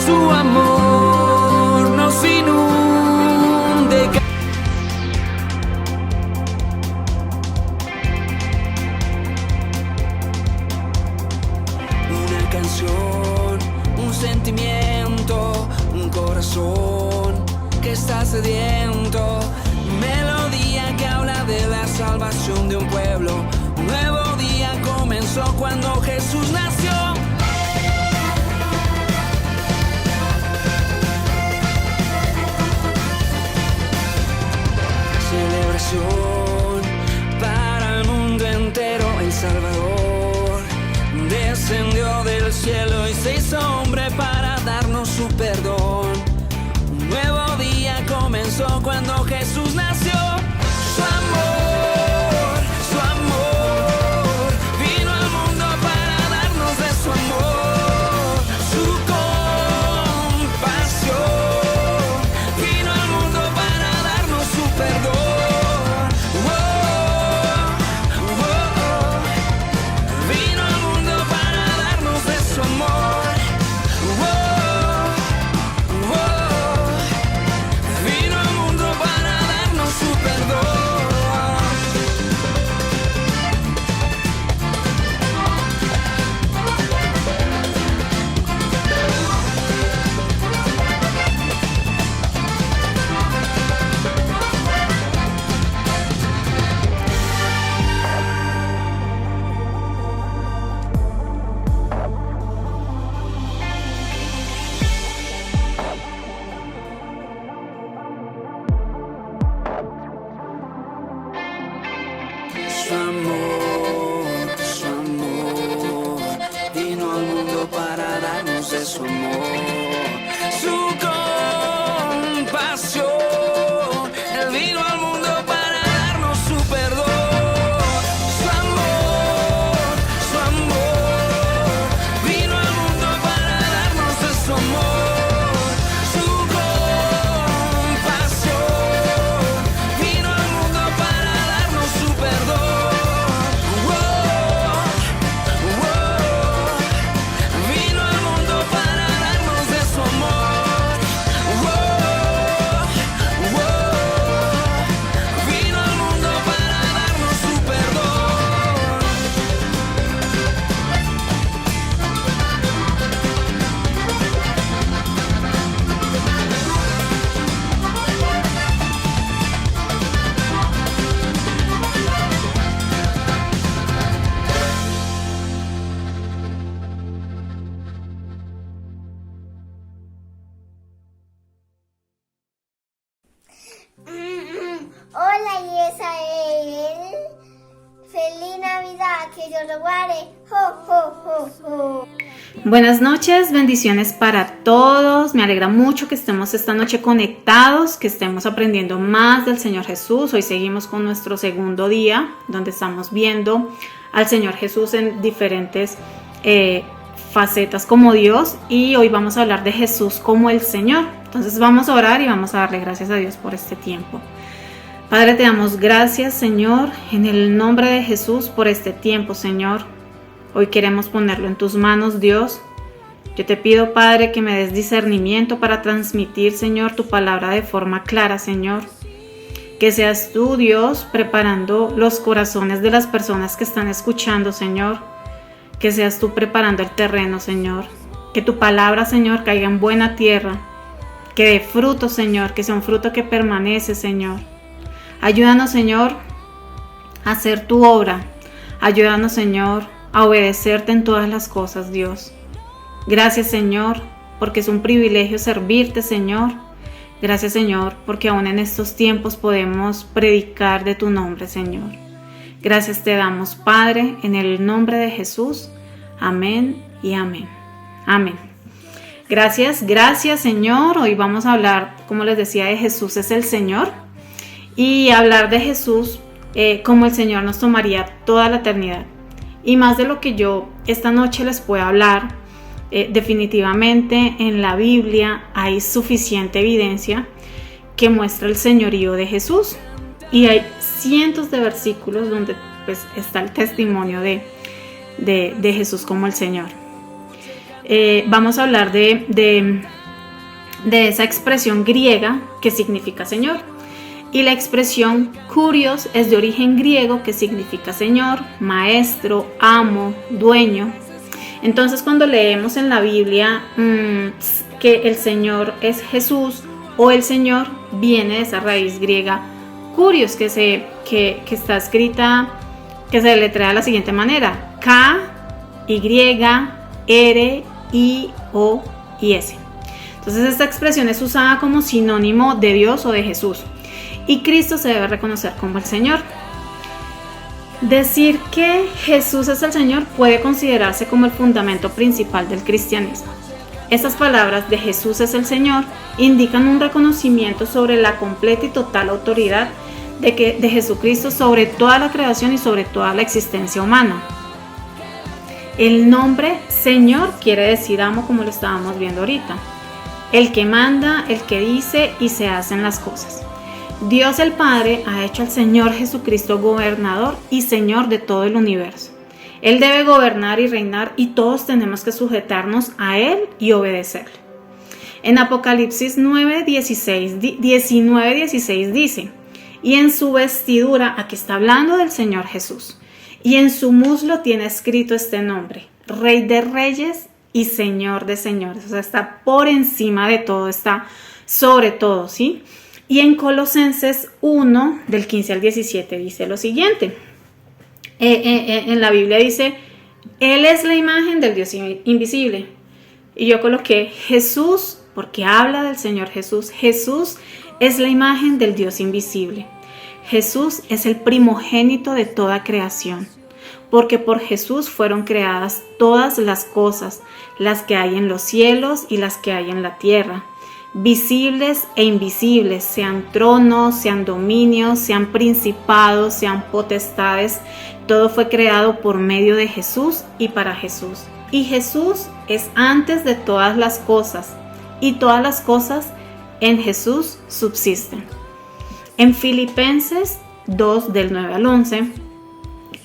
su amor nos inunde. Una canción, un sentimiento, un corazón que está sediento. Melodía que habla de la salvación de un pueblo. Un nuevo día comenzó cuando Jesús nació. Celebración para el mundo entero. El Salvador descendió del cielo y se hizo hombre para darnos su perdón. Un nuevo día comenzó cuando Jesús nació. Su amor, su amor, vino al mundo para darnos de su amor. Su compasión, vino al mundo para darnos su perdón. Vino al mundo para darnos de su amor. Vino al mundo para darnos su perdón. Su amor, vino al mundo para darnos de su amor. Su compasión, Él vino al mundo para darnos su perdón. Su amor, vino al mundo para darnos de su amor. Su compasión, vino al mundo para darnos su perdón. Vino al mundo para darnos de su amor. Vino al mundo para darnos su perdón. Hola, Israel. Feliz Navidad, que yo lo guarde. Jo, jo, jo, jo. Buenas noches, bendiciones para todos. Me alegra mucho que estemos esta noche conectados, que estemos aprendiendo más del Señor Jesús. Hoy seguimos con nuestro segundo día, donde estamos viendo al Señor Jesús en diferentes facetas como Dios, y hoy vamos a hablar de Jesús como el Señor. Entonces vamos a orar y vamos a darle gracias a Dios por este tiempo. Padre, te damos gracias, Señor, en el nombre de Jesús por este tiempo, Señor. Hoy queremos ponerlo en tus manos, Dios. Yo te pido, Padre, que me des discernimiento para transmitir, Señor, tu palabra de forma clara, Señor. Que seas tú, Dios, preparando los corazones de las personas que están escuchando, Señor. Que seas tú preparando el terreno, Señor. Que tu palabra, Señor, caiga en buena tierra. Que dé fruto, Señor, que sea un fruto que permanece, Señor. Ayúdanos, Señor, a hacer tu obra. Ayúdanos, Señor, a obedecerte en todas las cosas, Dios. Gracias, Señor, porque es un privilegio servirte, Señor. Gracias, Señor, porque aún en estos tiempos podemos predicar de tu nombre, Señor. Gracias te damos, Padre, en el nombre de Jesús. Amén y amén. Amén. Gracias, Señor. Hoy vamos a hablar, como les decía, de Jesús es el Señor. Y hablar de Jesús como el Señor nos tomaría toda la eternidad. Y más de lo que yo esta noche les puedo hablar, definitivamente en la Biblia hay suficiente evidencia que muestra el señorío de Jesús. Y hay cientos de versículos donde pues, está el testimonio de Jesús como el Señor. Vamos a hablar de de esa expresión griega que significa Señor. Y la expresión kurios es de origen griego que significa Señor, maestro, amo, dueño. Entonces cuando leemos en la Biblia que el Señor es Jesús o el Señor, viene de esa raíz griega kurios que está escrita, que se deletrea de la siguiente manera: K, Y, R, I, O y S. Entonces esta expresión es usada como sinónimo de Dios o de Jesús. Y Cristo se debe reconocer como el Señor. Decir que Jesús es el Señor puede considerarse como el fundamento principal del cristianismo. Estas palabras de Jesús es el Señor indican un reconocimiento sobre la completa y total autoridad de Jesucristo sobre toda la creación y sobre toda la existencia humana. El nombre Señor quiere decir amo, como lo estábamos viendo ahorita. El que manda, el que dice y se hacen las cosas. Dios el Padre ha hecho al Señor Jesucristo gobernador y Señor de todo el universo. Él debe gobernar y reinar y todos tenemos que sujetarnos a Él y obedecerle. En Apocalipsis 19:16 dice: y en su vestidura, aquí está hablando del Señor Jesús, y en su muslo tiene escrito este nombre: Rey de Reyes y Señor de Señores. O sea, está por encima de todo, está sobre todo, ¿sí? Y en Colosenses 1, del 15 al 17, dice lo siguiente. En la Biblia dice: Él es la imagen del Dios invisible. Y yo coloqué Jesús, porque habla del Señor Jesús. Jesús es la imagen del Dios invisible. Jesús es el primogénito de toda creación, porque por Jesús fueron creadas todas las cosas, las que hay en los cielos y las que hay en la tierra, visibles e invisibles, sean tronos, sean dominios, sean principados, sean potestades. Todo fue creado por medio de Jesús y para Jesús. Y Jesús es antes de todas las cosas, y todas las cosas en Jesús subsisten. En Filipenses 2, del 9 al 11,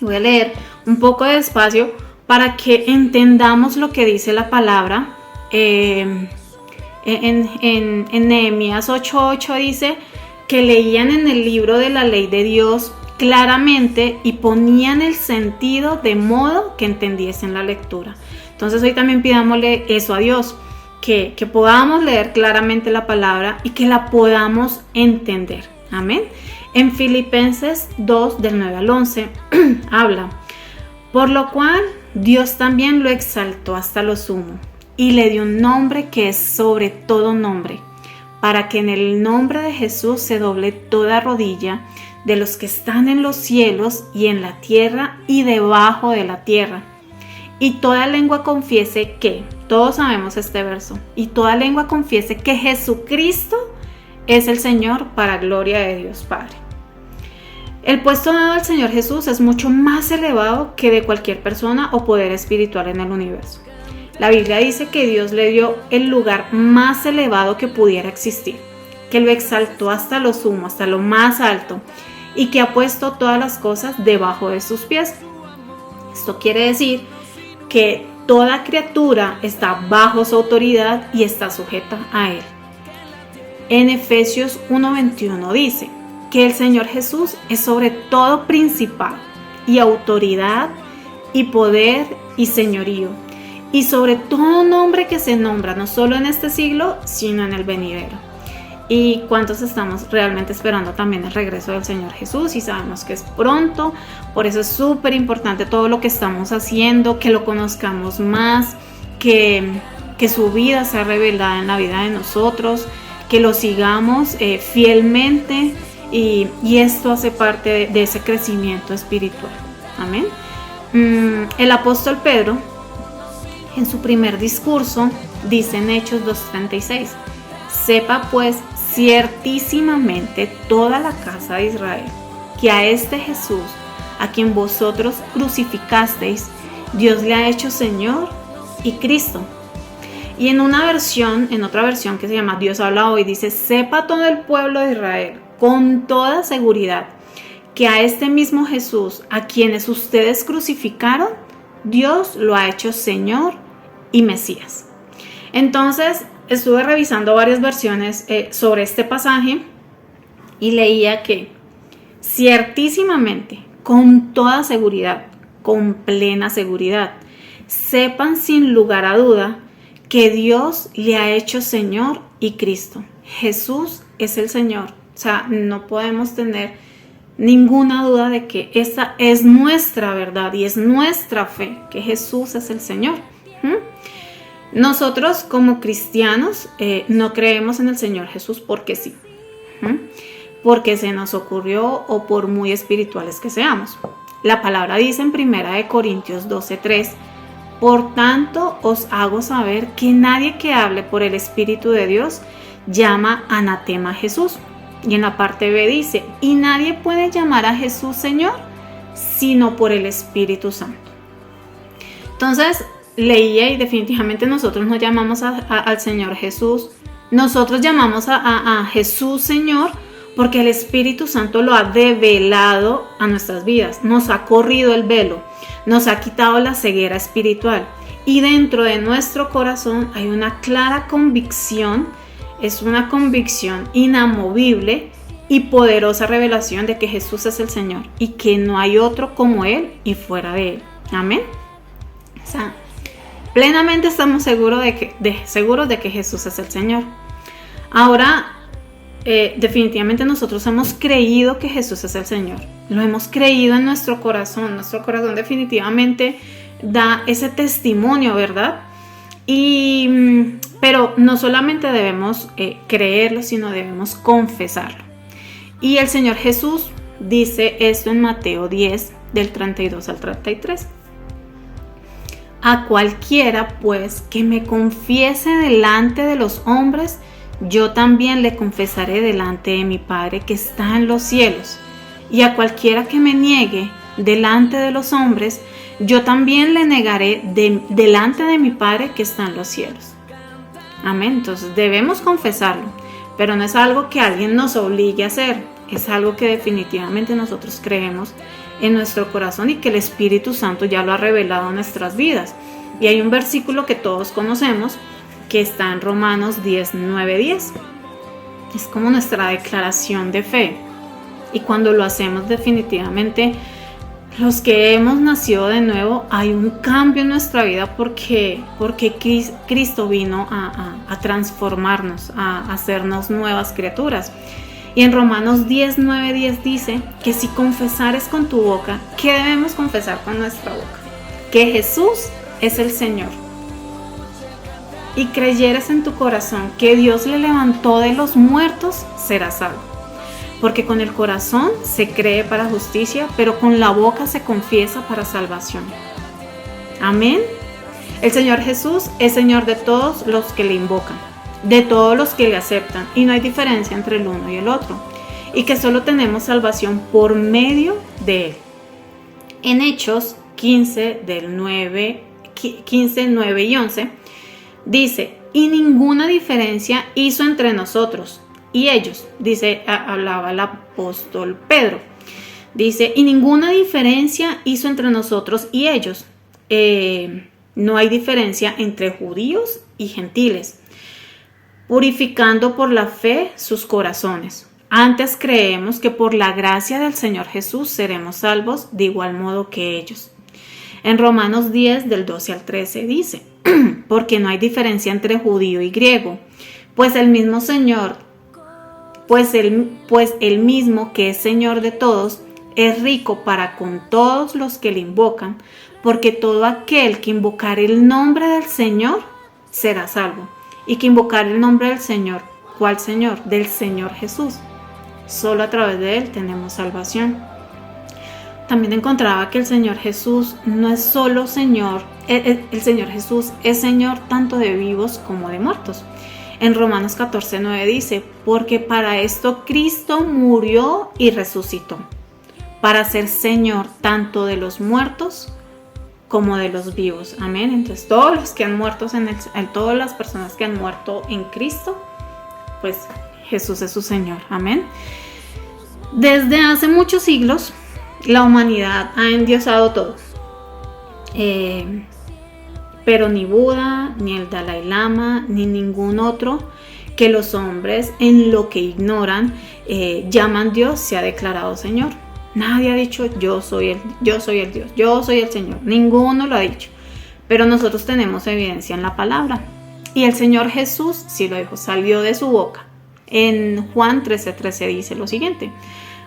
voy a leer un poco despacio para que entendamos lo que dice la palabra. En Nehemías 8:8 dice que leían en el libro de la ley de Dios claramente y ponían el sentido de modo que entendiesen la lectura. Entonces hoy también pidámosle eso a Dios, que podamos leer claramente la palabra y que la podamos entender. Amén. En Filipenses 2, del 9 al 11, habla: por lo cual Dios también lo exaltó hasta lo sumo y le dio un nombre que es sobre todo nombre, para que en el nombre de Jesús se doble toda rodilla de los que están en los cielos y en la tierra y debajo de la tierra, y toda lengua confiese que, todos sabemos este verso, y toda lengua confiese que Jesucristo es el Señor, para gloria de Dios Padre. El puesto dado al Señor Jesús es mucho más elevado que de cualquier persona o poder espiritual en el universo. La Biblia dice que Dios le dio el lugar más elevado que pudiera existir, que lo exaltó hasta lo sumo, hasta lo más alto, y que ha puesto todas las cosas debajo de sus pies. Esto quiere decir que toda criatura está bajo su autoridad y está sujeta a Él. En Efesios 1:21 dice que el Señor Jesús es sobre todo principado y autoridad y poder y señorío, y sobre todo nombre que se nombra no solo en este siglo, sino en el venidero. ¿Y cuántos estamos realmente esperando también el regreso del Señor Jesús? Y sabemos que es pronto, por eso es súper importante todo lo que estamos haciendo, que lo conozcamos más, que su vida sea revelada en la vida de nosotros, que lo sigamos fielmente, y esto hace parte de ese crecimiento espiritual. Amén. El apóstol Pedro, en su primer discurso, dice en Hechos 2:36: sepa pues ciertísimamente toda la casa de Israel que a este Jesús, a quien vosotros crucificasteis, Dios le ha hecho Señor y Cristo. Y en otra versión que se llama Dios habla hoy, dice: sepa todo el pueblo de Israel con toda seguridad que a este mismo Jesús, a quienes ustedes crucificaron, Dios lo ha hecho Señor y Mesías. Entonces, estuve revisando varias versiones sobre este pasaje y leía que ciertísimamente, con toda seguridad, con plena seguridad, sepan sin lugar a duda que Dios le ha hecho Señor y Cristo. Jesús es el Señor. O sea, no podemos tener ninguna duda de que esa es nuestra verdad y es nuestra fe, que Jesús es el Señor. Nosotros como cristianos no creemos en el Señor Jesús porque sí, porque se nos ocurrió o por muy espirituales que seamos. La palabra dice en 1 Corintios 12:3: por tanto os hago saber que nadie que hable por el Espíritu de Dios llama anatema a Jesús. Y en la parte B dice: y nadie puede llamar a Jesús Señor sino por el Espíritu Santo. Entonces leía y definitivamente nosotros no llamamos al Señor Jesús, nosotros llamamos a Jesús Señor porque el Espíritu Santo lo ha develado a nuestras vidas, nos ha corrido el velo, nos ha quitado la ceguera espiritual y dentro de nuestro corazón hay una clara convicción, es una convicción inamovible y poderosa revelación de que Jesús es el Señor y que no hay otro como Él y fuera de Él. Amén. O sea, plenamente estamos seguros de que Jesús es el Señor. Ahora, definitivamente nosotros hemos creído que Jesús es el Señor. Lo hemos creído en nuestro corazón. Nuestro corazón definitivamente da ese testimonio, ¿verdad? Pero no solamente debemos creerlo, sino debemos confesarlo. Y el Señor Jesús dice esto en Mateo 10, del 32 al 33. A cualquiera, pues, que me confiese delante de los hombres, yo también le confesaré delante de mi Padre que está en los cielos. Y a cualquiera que me niegue delante de los hombres, yo también le negaré delante de mi Padre que está en los cielos. Amén. Entonces debemos confesarlo, pero no es algo que alguien nos obligue a hacer, es algo que definitivamente nosotros creemos en nuestro corazón y que el Espíritu Santo ya lo ha revelado en nuestras vidas. Y hay un versículo que todos conocemos que está en Romanos 10, 9, 10. Es como nuestra declaración de fe. Y cuando lo hacemos definitivamente, los que hemos nacido de nuevo, hay un cambio en nuestra vida porque Cristo vino a transformarnos, a hacernos nuevas criaturas. Y en Romanos 10, 9, 10 dice que si confesares con tu boca, ¿qué debemos confesar con nuestra boca? Que Jesús es el Señor. Y creyeres en tu corazón que Dios le levantó de los muertos, serás salvo. Porque con el corazón se cree para justicia, pero con la boca se confiesa para salvación. Amén. El Señor Jesús es Señor de todos los que le invocan, de todos los que le aceptan, y no hay diferencia entre el uno y el otro, y que solo tenemos salvación por medio de Él. En Hechos 15, 9 y 11, dice: y ninguna diferencia hizo entre nosotros y ellos. Dice, hablaba el apóstol Pedro. Dice, y ninguna diferencia hizo entre nosotros y ellos. No hay diferencia entre judíos y gentiles, purificando por la fe sus corazones. Antes creemos que por la gracia del Señor Jesús seremos salvos de igual modo que ellos. En Romanos 10, del 12 al 13 dice, porque no hay diferencia entre judío y griego, pues el mismo Señor, pues el mismo que es Señor de todos, es rico para con todos los que le invocan, porque todo aquel que invocare el nombre del Señor será salvo. Y que invocar el nombre del Señor, ¿cuál Señor? Del Señor Jesús. Solo a través de Él tenemos salvación. También encontraba que el Señor Jesús no es solo Señor, el Señor Jesús es Señor tanto de vivos como de muertos. En Romanos 14, 9 dice, porque para esto Cristo murió y resucitó, para ser Señor tanto de los muertos como de los vivos. Amén. Entonces todos los que han muerto todas las personas que han muerto en Cristo, pues Jesús es su Señor. Amén. Desde hace muchos siglos la humanidad ha endiosado todo. Pero ni Buda, ni el Dalai Lama, ni ningún otro que los hombres en lo que ignoran llaman Dios se ha declarado Señor. Nadie ha dicho yo soy el Dios, yo soy el Señor. Ninguno lo ha dicho. Pero nosotros tenemos evidencia en la palabra. Y el Señor Jesús sí lo dijo, salió de su boca. En Juan 13:13 dice lo siguiente: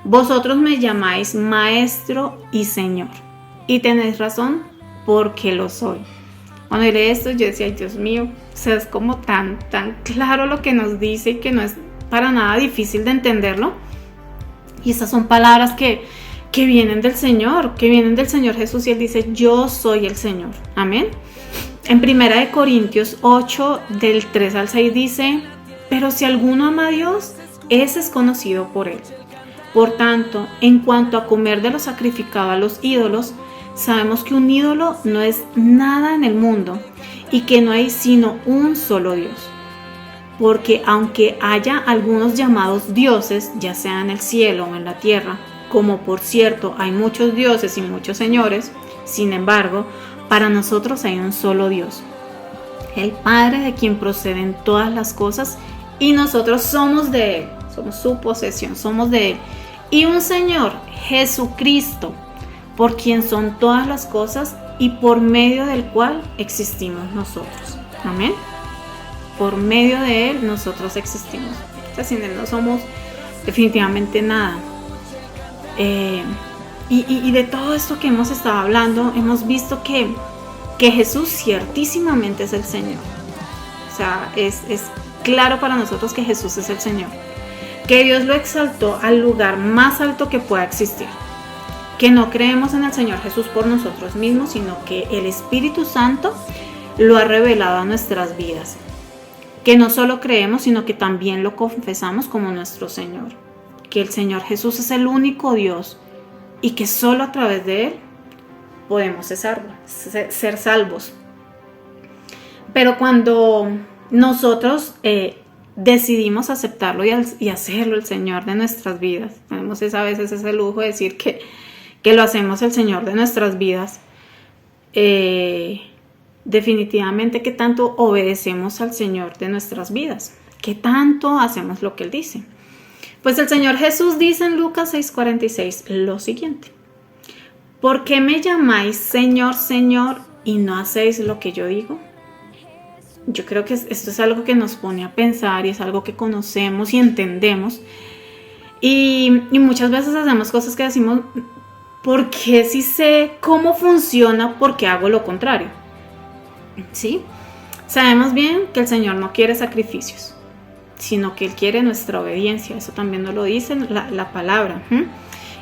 vosotros me llamáis Maestro y Señor, y tenéis razón porque lo soy. Cuando leí esto yo decía, ay, Dios mío, o sea, es como tan claro lo que nos dice y que no es para nada difícil de entenderlo. Y estas son palabras que vienen del Señor, Jesús, y Él dice, yo soy el Señor. Amén. En 1 Corintios 8, del 3 al 6 dice, pero si alguno ama a Dios, ese es conocido por Él. Por tanto, en cuanto a comer de lo sacrificado a los ídolos, sabemos que un ídolo no es nada en el mundo y que no hay sino un solo Dios. Porque aunque haya algunos llamados dioses, ya sea en el cielo o en la tierra, como por cierto hay muchos dioses y muchos señores, sin embargo, para nosotros hay un solo Dios, el Padre, de quien proceden todas las cosas, y nosotros somos de Él, somos su posesión, somos de Él, y un Señor, Jesucristo, por quien son todas las cosas y por medio del cual existimos nosotros. Amén. Por medio de Él nosotros existimos. O sea, sin Él no somos definitivamente nada. Y de todo esto que hemos estado hablando, hemos visto que Jesús ciertísimamente es el Señor. O sea, es claro para nosotros que Jesús es el Señor. Que Dios lo exaltó al lugar más alto que pueda existir. Que no creemos en el Señor Jesús por nosotros mismos, sino que el Espíritu Santo lo ha revelado a nuestras vidas. Que no solo creemos, sino que también lo confesamos como nuestro Señor. Que el Señor Jesús es el único Dios y que solo a través de Él podemos ser salvos. Pero cuando nosotros decidimos aceptarlo y hacerlo el Señor de nuestras vidas, tenemos a veces ese lujo de decir que lo hacemos el Señor de nuestras vidas, definitivamente que tanto obedecemos al Señor de nuestras vidas, que tanto hacemos lo que Él dice. Pues el Señor Jesús dice en Lucas 6:46 lo siguiente: ¿por qué me llamáis Señor, Señor, y no hacéis lo que yo digo? Yo creo que esto es algo que nos pone a pensar y es algo que conocemos y entendemos, y muchas veces hacemos cosas que decimos, ¿por qué si sé cómo funciona, por qué hago lo contrario? ¿Sí? Sabemos bien que el Señor no quiere sacrificios, sino que Él quiere nuestra obediencia. Eso también nos lo dice la palabra.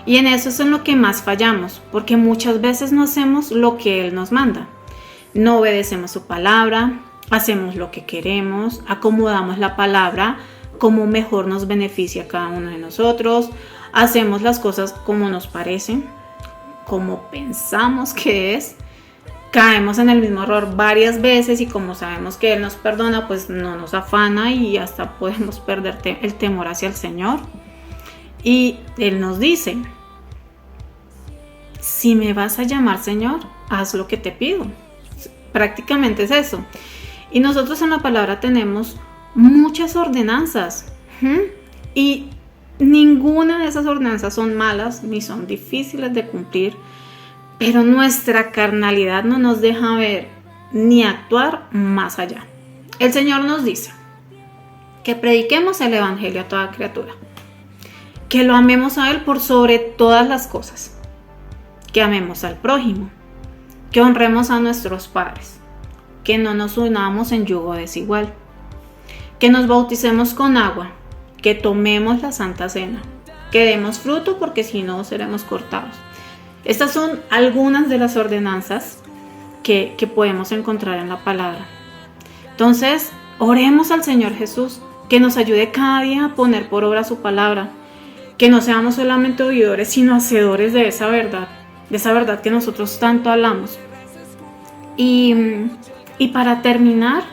Y en eso es en lo que más fallamos, porque muchas veces no hacemos lo que Él nos manda. No obedecemos su palabra, hacemos lo que queremos, acomodamos la palabra como mejor nos beneficia a cada uno de nosotros, hacemos las cosas como nos parecen, como pensamos que es, caemos en el mismo error varias veces y como sabemos que Él nos perdona, pues no nos afana y hasta podemos perder el temor hacia el Señor. Y Él nos dice, si me vas a llamar Señor, haz lo que te pido. Prácticamente es eso. Y nosotros en la palabra tenemos muchas ordenanzas, y ninguna de esas ordenanzas son malas ni son difíciles de cumplir, pero nuestra carnalidad no nos deja ver ni actuar más allá. El Señor nos dice que prediquemos el Evangelio a toda criatura, que lo amemos a Él por sobre todas las cosas, que amemos al prójimo, que honremos a nuestros padres, que no nos unamos en yugo desigual, que nos bauticemos con agua, que tomemos la Santa Cena, que demos fruto porque si no seremos cortados. Estas son algunas de las ordenanzas que podemos encontrar en la palabra. Entonces, oremos al Señor Jesús, que nos ayude cada día a poner por obra su palabra, que no seamos solamente oidores, sino hacedores de esa verdad que nosotros tanto hablamos. Y para terminar,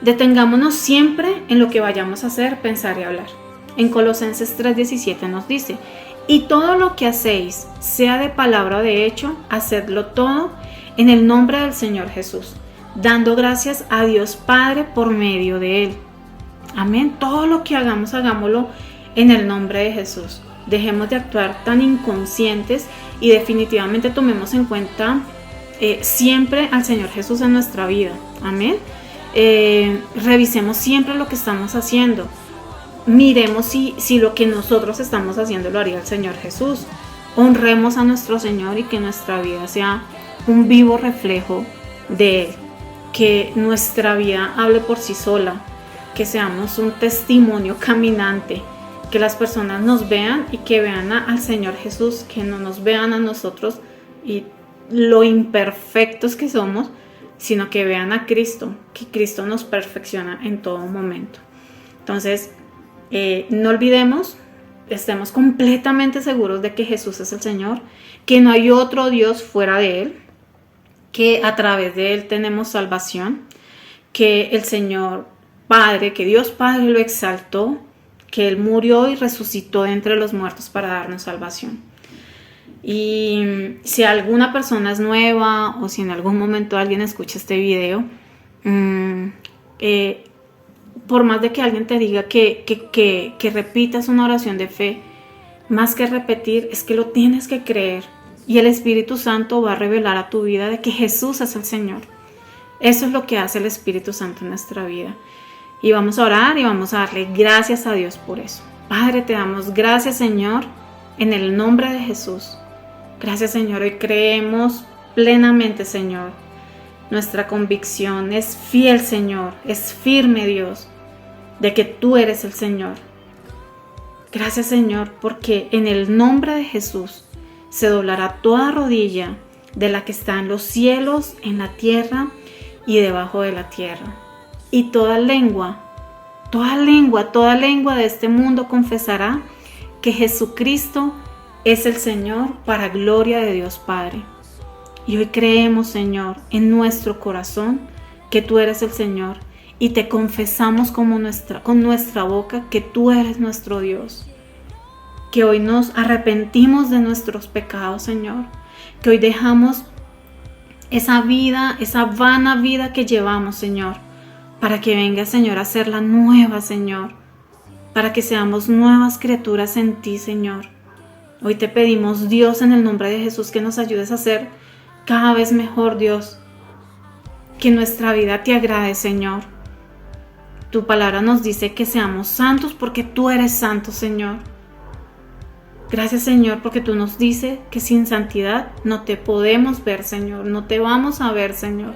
detengámonos siempre en lo que vayamos a hacer, pensar y hablar. En Colosenses 3:17 nos dice, y todo lo que hacéis, sea de palabra o de hecho, hacedlo todo en el nombre del Señor Jesús, dando gracias a Dios Padre por medio de Él. Amén. Todo lo que hagamos, hagámoslo en el nombre de Jesús. Dejemos de actuar tan inconscientes y definitivamente tomemos en cuenta siempre al Señor Jesús en nuestra vida. Amén. Revisemos siempre lo que estamos haciendo. Miremos si lo que nosotros estamos haciendo lo haría el Señor Jesús. Honremos a nuestro Señor y que nuestra vida sea un vivo reflejo de Él. Que nuestra vida hable por sí sola. Que seamos un testimonio caminante. Que las personas nos vean y que vean al Señor Jesús. Que no nos vean a nosotros y lo imperfectos que somos, sino que vean a Cristo. Que Cristo nos perfecciona en todo momento. Entonces, no olvidemos, estemos completamente seguros de que Jesús es el Señor, que no hay otro Dios fuera de Él, que a través de Él tenemos salvación, que el Señor Padre, que Dios Padre lo exaltó, que Él murió y resucitó de entre los muertos para darnos salvación. Y si alguna persona es nueva o si en algún momento alguien escucha este video, por más de que alguien te diga que repitas una oración de fe, más que repetir, es que lo tienes que creer. Y el Espíritu Santo va a revelar a tu vida de que Jesús es el Señor. Eso es lo que hace el Espíritu Santo en nuestra vida. Y vamos a orar y vamos a darle gracias a Dios por eso. Padre, te damos gracias, Señor, en el nombre de Jesús. Gracias, Señor. Hoy creemos plenamente, Señor. Nuestra convicción es fiel, Señor. Es firme, Dios, de que tú eres el Señor. Gracias, Señor, porque en el nombre de Jesús se doblará toda rodilla de la que está en los cielos, en la tierra y debajo de la tierra. Y toda lengua de este mundo confesará que Jesucristo es el Señor para gloria de Dios Padre. Y hoy creemos, Señor, en nuestro corazón que tú eres el Señor y te confesamos con nuestra boca que tú eres nuestro Dios. Que hoy nos arrepentimos de nuestros pecados, Señor. Que hoy dejamos esa vida, esa vana vida que llevamos, Señor, para que venga, Señor, a hacerla nueva, Señor. Para que seamos nuevas criaturas en ti, Señor. Hoy te pedimos, Dios, en el nombre de Jesús, que nos ayudes a ser cada vez mejor, Dios. Que nuestra vida te agrade, Señor. Tu palabra nos dice que seamos santos porque tú eres santo, Señor. Gracias, Señor, porque tú nos dices que sin santidad no te podemos ver, Señor. No te vamos a ver, Señor.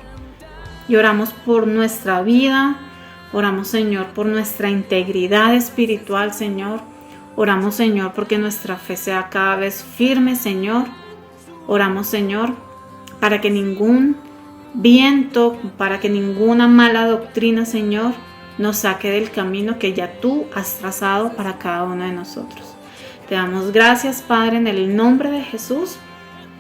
Y oramos por nuestra vida. Oramos, Señor, por nuestra integridad espiritual, Señor. Oramos, Señor, porque nuestra fe sea cada vez firme, Señor. Oramos, Señor, para que ningún viento, para que ninguna mala doctrina, Señor, nos saque del camino que ya tú has trazado para cada uno de nosotros. Te damos gracias, Padre, en el nombre de Jesús.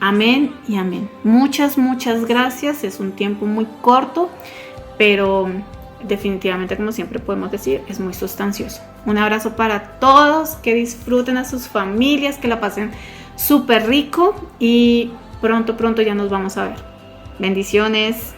Amén y amén. Muchas gracias. Es un tiempo muy corto, pero definitivamente, como siempre podemos decir, es muy sustancioso. Un abrazo para todos, que disfruten a sus familias, que la pasen súper rico y pronto ya nos vamos a ver. Bendiciones.